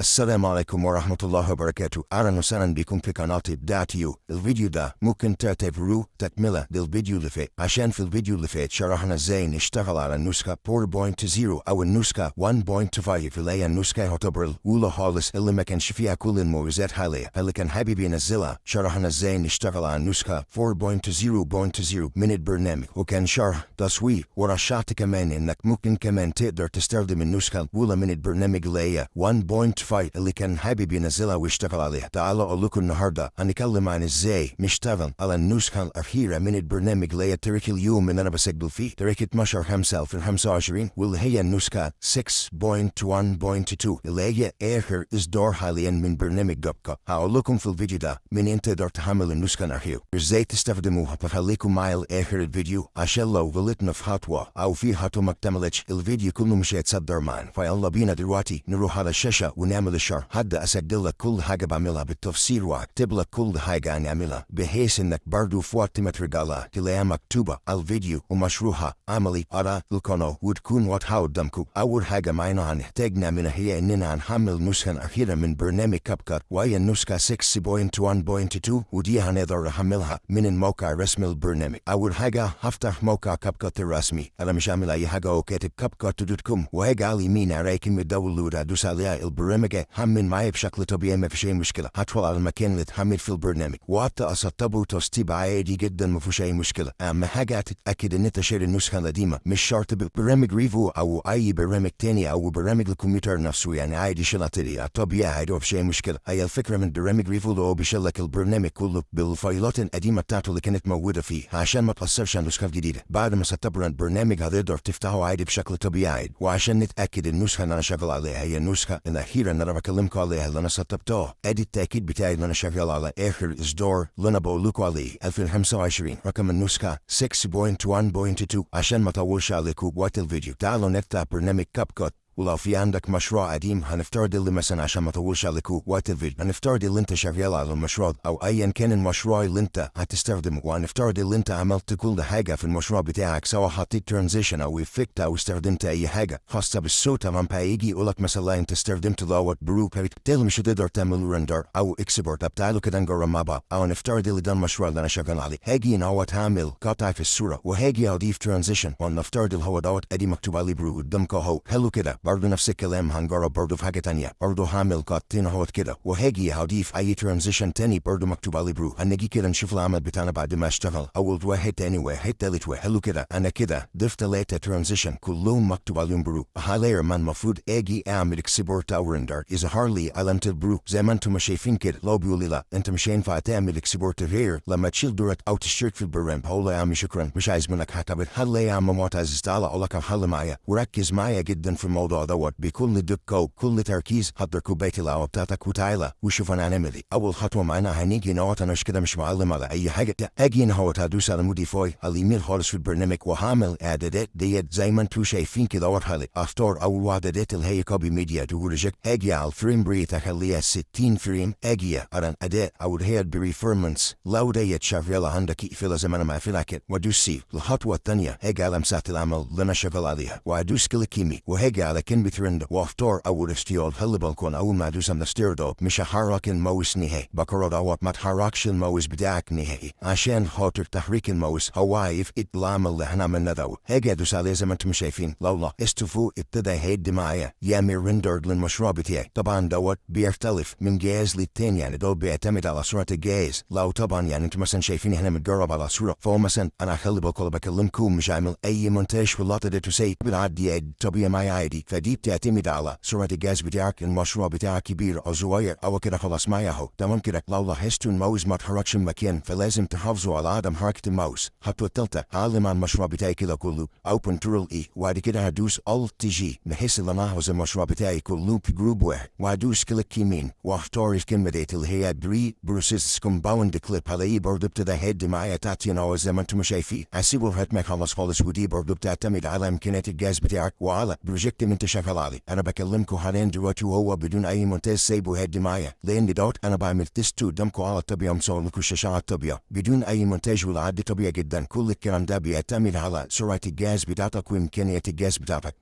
السلام عليكم ورحمة الله وبركاته. أهلا وسهلا بكم في قناتي بتاعتي. الفيديو ده ممكن تعتبروه تكملة للفيديو اللي فات، عشان في الفيديو اللي فات شرحنا ازاي نشتغل على النسخة 4.0 أو النسخة 1.5 اللي هي النسخة يعتبر الأولى خالص اللي ما كانش فيها كل المميزات حاليا. اللي كان حابب ينزلها شرحنا ازاي نشتغل على النسخة 4.0 من البرنامج، وكان شرح تصوير، ورشحت كمان انك ممكن كمان تقدر تستخدم النسخة الأولى من البرنامج اللي هي 1.5 اللي كان حابب ينزلها ويشتغل عليها. تعالوا اقول لكم النهارده هنتكلم عن ازاي نشتغل على النسخه الاخيره من البرنامج اللي هي تاريخ اليوم اللي انا بسجل فيه، تاريخ 12/5/2025، واللي هي النسخه 6.1.2 اللي هي اخر اصدار حاليا من برنامج CapCut. هقول لكم في الفيديو ده منين تقدر تحمل النسخه الاخيره وازاي تستخدموها، فخليكم معايا لاخر الفيديو عشان لو غلطنا في خطوه او في خطوه ما اكتملتش الفيديو كله مش هيتصدر معانا. فيلا بينا دلوقتي نروح على الشاشه ونعمل الشرح. هبدأ أسجل لك كل حاجة بعملها بالتفصيل وأكتب لك كل حاجة هنعملها، بحيث إنك برضو في وقت ما ترجعلها تلاقيها مكتوبة على الفيديو ومشروحة عملي على القناة وتكون واضحة قدامكم. أول حاجة معانا هنحتاج نعملها هي إننا هنحمل النسخة الأخيرة من برنامج CapCut، وهي النسخة 6.1.2، ودي هنقدر نحملها من الموقع الرسمي للبرنامج. أول حاجة هفتح موقع CapCut الرسمي. أنا مش هعمل أي حاجة وكاتب CapCut.com، وهاجي على اليمين على كلمة داونلود هدوس عليها. البرنامج حمل معايا بشكل طبيعي، ما فيش اي مشكله. هدخل على المكان اللي اتحمل في البرنامج وابدا اسطبه تسطيب عادي جدا، ما فيش اي مشكله. اهم حاجه تتاكد ان انت شاري النسخه القديمه، مش شرط ببرنامج ريفو او اي برنامج تاني او برنامج الكمبيوتر نفسه، يعني عادي شيلها طبيعي عادي، ما فيش اي مشكله. هي الفكره من برنامج ريفو اللي هو بيشيل لك البرنامج كله بالفايلات القديمه بتاعته اللي كانت موجوده فيه عشان ما تاثرش على النسخه الجديده. بعد ما سطبنا البرنامج هتقدر تفتحه عادي بشكل طبيعي. وعشان نتاكد النسخه اللي انا شغال عليها هي النسخه الاخيره اللي انا بكلمكم عليها اللي انا سطبتها، ادي التاكيد بتاعي اللي انا شغال على اخر اصدار اللي انا بقول لكم عليه 2025، رقم النسخه 6.1.2، عشان ما اطولش عليكم وقت الفيديو. تعالوا نفتح برنامج CapCut. ولو في عندك مشروع قديم هنفترض اللي مثلا عشان ما اطولش عليكم وقت الفيديو، هنفترض اللي انت شغال على المشروع او ايا كان المشروع اللي انت هتستخدمه، وهنفترض اللي انت عملت كل حاجه في المشروع بتاعك، سواء حطيت ترانزيشن او افكت او استخدمت اي حاجه خاصه بالصوت. تمام، هيجي يقولك مثلا انت استخدمت دوت برو، فبالتالي مش هتقدر تعمل رندر او اكسبورت. طب تعالوا كده نجرب مع بعض. او نفترض اللي ده المشروع اللي انا شغال عليه، هاجي نوت هعمل قطع في الصوره وهاجي اضيف ترانزيشن، ونفترض اللي هو دوت ادي مكتوب عليه برو قدامكم اهو. حلو كده. برضه نفس الكلام هنجرب برضه في حاجه تانية، برضه هعمل قطين اهوت كده وهاجي هضيف اي ترانزيشن تاني برضه مكتوب عليه برو. هنيجي كده نشوف العمل بتاعنا بعد ما اشتغل اول واحد تاني واحد تالت واحد. حلو كده. انا كده ضفت 3 ترانزيشن كلهم مكتوب عليهم برو. حاليا ما المفروض اجي اعمل اكسبورت او رندر، يظهر لي علامه البرو زي ما انتم شايفين كده. لو بيقول لي لا انت مش هينفع تعمل اكسبورت غير لما تشيل دورك او تشترك في البرنامج، هقول له يا عم شكرا مش عايز منك حاجه. طب حل يا عم معتز، تعالى اقول لك الحل معايا وركز معايا جدا في الموضوع دوت بكل دقه وكل تركيز. حضر كوبايه القهوه بتاعتك وتعالى وشوف انا هنعمل ايه. اول خطوه معانا هنيجي نوت، انا مش كده مش معلم على اي حاجه، اجي نهوت هدوس على موديفاي على اليمين خالص في البرنامج وهعمل اعدادات ديت زي ما انتم شايفين كده. واضحه لي اختار اول اعدادات اللي هي كوبي ميديا تورجك، اجي على الفريم ريت اخليها 60 فريم، اجي على الاداء او اللي هي البريفورمانس لو ديت شغاله عندك اقفلها زي ما انا مقفلها كده وادوس سيف. الخطوه الثانيه هاجي على مساحه العمل اللي انا شغال عليها وادوس كليك يمين وهاجي على كلمه رندر واختار اول استيال. خلي بالكم اول ما ادوس على الاستيراد مش هحرك الماوس نهائي، بقرر دوت ما تحركش الماوس بتاعك نهائي عشان خاطر تحريك الماوس هو هيفقد العمل اللي احنا عملناه دوت. هاجي ادوس عليه زي ما انتم شايفين. لو لاحظتوا فوق ابتدى يهد معايا يعمل رندر للمشروع بتاعي. طبعا دوت بيختلف من جهاز للتاني، يعني دوت بيعتمد على سرعه الجهاز. لو طبعا يعني انتم مثلا شايفين احنا متجرب على صوره، فهو مثلا انا خلي بالكم بكلمكم مش عامل اي مونتاج في اللقطه دي تسيب بالعادي طبيعي معايا عادي، فدي بتعتمد على سرعه الجهاز بتاعك، المشروع بتاعك كبير او صغير او كده. خلاص معايا اهو تمام كده. لو لاحظتوا الماوس ما اتحركش من مكان فلازم تحافظوا على عدم حركه الماوس. الخطوه الثالثه هعلم على المشروع بتاعي كده كله او كنترول اي، وبعد كده هدوس الت جي بحيث ان انا احفظ المشروع بتاعي كله في جروب واحد، وهدوس كليك يمين واختار الكلمه ديت اللي هي بري بروسيس كومباوند كليب. هلاقيه برضه ابتدى يهد معايا تحت هنا زي ما انتم شايفين. هسيبه لغايه ما يخلص خالص، ودي برضه بتعتمد على امكانيات الجهاز بتاعك وعلى بروجكت انت شغال عليه. انا بكلمكم حاليا دلوقتي وهو بدون اي مونتاج سايبه يهد معايا، لان دوت انا بعمل تيست قدامكم على الطبيعه، مصور لكم الشاشه على الطبيعه بدون اي مونتاج والعد طبيعي جدا. كل الكلام ده بيعتمد على سرعه الجهاز بتاعتك وامكانيات الجهاز بتاعتك.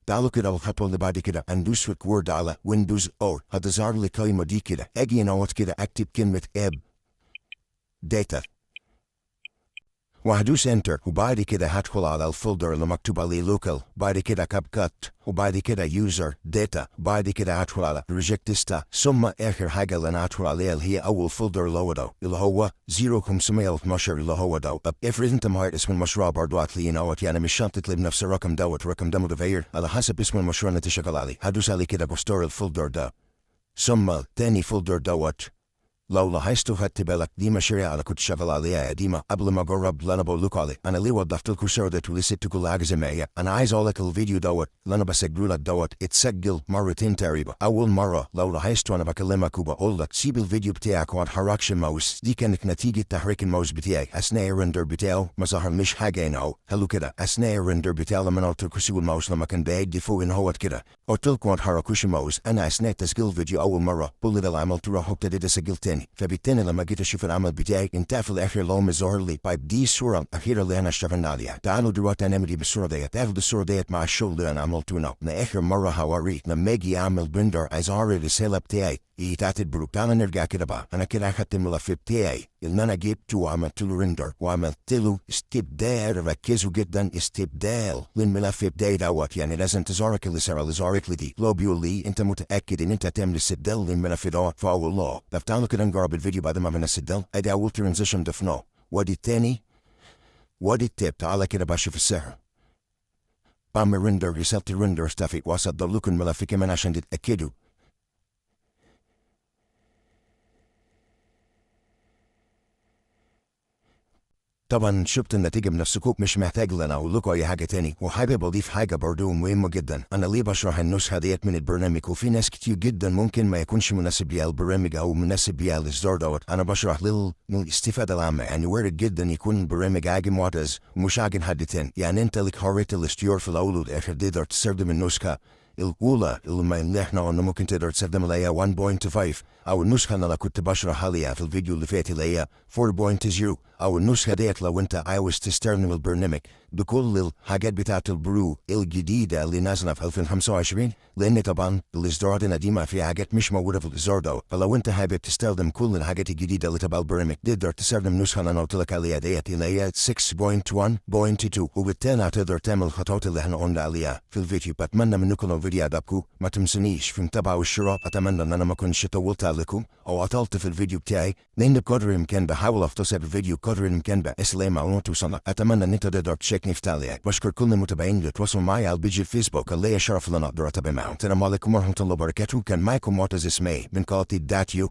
تعالوا كده الخطوة اللي بعد كده هندوس ريكورد على ويندوز او هتظهر لي القايمة دي كده. اجي نوت كده اكتب كلمة اب داتا وهدوس انتر، وبعد كده هدخل على الفولدر اللي مكتوب عليه لوكال، بعد كده كاب كات، وبعد كده يوزر داتا، بعد كده هدخل على ريجكتستا، ثم اخر حاجه اللي انا هدخل عليها اللي هي اول فولدر اللي هو 0512 اللي هو ده. طب افرض انت ما عارف اسم المشروع برضه هتلاقيه نوت، يعني مش شرط تطلب نفس الرقم دوت، الرقم ده متغير على حسب اسم المشروع اللي انت شغال عليه. هدوس عليه كده بختار الفولدر ده، ثم تاني فولدر دوت. لو لاحظتوا خدت بالك دي مشاريع انا كنت شغال عليها قديمه قبل ما اجرب اللي انا بقول لكم عليه. انا ليه وضفت لكم الصور ديت ولسيت كل حاجه زي ما هي؟ انا عايز اقول لك الفيديو دوت اللي انا بسجله لك دوت اتسجل مرتين تقريبا. اول مره لو لاحظتوا انا بكلمك وبقول لك سيب الفيديو بتاعك وما تحركش الماوس، دي كانت نتيجه تحريك الماوس بتاعي اثناء الرندر بتاعه، ما ظهر مش حاجه هنا اهو. حلو كده اثناء الرندر بتاعه لما انا قلت لكم سيبوا الماوس لما كان بعيد فوق ان هو كده قلت لكم ما تحركوش الماوس. انا اثناء تسجيل الفيديو اول مره كل ده اللي عملته راح ابتديت اسجل تاني، فبالتالي لما جيت اشوف العمل بتاعي انت في الاخر لو مظهر لي طيب دي الصوره الاخيره اللي انا اشتغلنا عليها. تعالوا دلوقتي نعمل بالصوره ديت. تاخد الصوره ديت مع الشغل اللي انا عملته هنا لاخر مره هوريك لما اجي اعمل بلندر اظهر الرساله بتاعي بتاعت البروك. تعال نرجع كده بقى. انا كده اخدت الملف بتاعي اللي انا جبته وعملت له ريندر وعملت له استبدال. ركزوا جدا، استبدال للملف بتاعي دوت، يعني لازم تظهرك الرساله اللي ظهرت لي دي. لو بيقول لي انت متاكد ان انت تعمل استبدال للملف دوت فاقول له. طب تعالوا كده نجرب الفيديو بعد ما عملنا استبدال. ادي اول ترانزيشن ضفناه، وادي التاني، وادي التيب. تعالى كده بشوف السعر. بعمل ريندر، رسالة الريندر اختفت، واصدر لكم الملف كمان عشان تتاكدوا. طبعا شفت النتيجة بنفسكم، مش محتاج لنا اقول لكم اي حاجة تاني. وحابب اضيف حاجة برضو مهمة جدا. انا ليه بشرح النسخة ديت من البرنامج وفي ناس كتير جدا ممكن ما يكونش مناسب ليها البرنامج او مناسب ليها الاصدار دوت. انا بشرح للاستفادة العامة، يعني وارد جدا يكون البرنامج عاجن معتز ومش عاجن حد تاني. يعني انت لك حرية الاختيار في الاول والاخر، تقدر تستخدم النسخة الأولى اللي احنا قلنا ممكن تقدر تستخدم اللي هي 1.5 أو النسخة اللي أنا كنت بشرح عليها في الفيديو اللي فات اللي هي 4.0 أو النسخة ديت لو أنت عاوز تستخدم البرنامج بكل الحاجات بتاعة البرو الجديدة اللي نازلة في 2025، لأن طبعا الإصدارات القديمة في حاجات مش موجودة في الإصدار ده. فلو أنت حابب تستخدم كل الحاجات الجديدة اللي تبع البرنامج تقدر تستخدم النسخة اللي أنا قلت لك عليها ديت اللي هي 6.1.2، وبالتالي هتقدر تعمل الخطوات اللي احنا قلنا عليها في الفيديو. بتمنى منكم لو الفيديو عجبكم ما تنسونيش في المتابعة والاشتراك. أتمنى إن أنا ما كنتش طولت عليكم أو عطلت في الفيديو بتاعي، لأن بقدر الإمكان بحاول أختصر الفيديو قدر الإمكان بحيث لا معلومات توصلك. أتمنى إن أنت تقدر تشاركني في تعليقك. بشكر كل المتابعين اللي تواصلوا معي على البيج الفيسبوك اللي شرف لنا أقدر أتابع معهم. السلام عليكم ورحمة الله وبركاته. كان معكم معتز اسماعيل من قناة داتيو.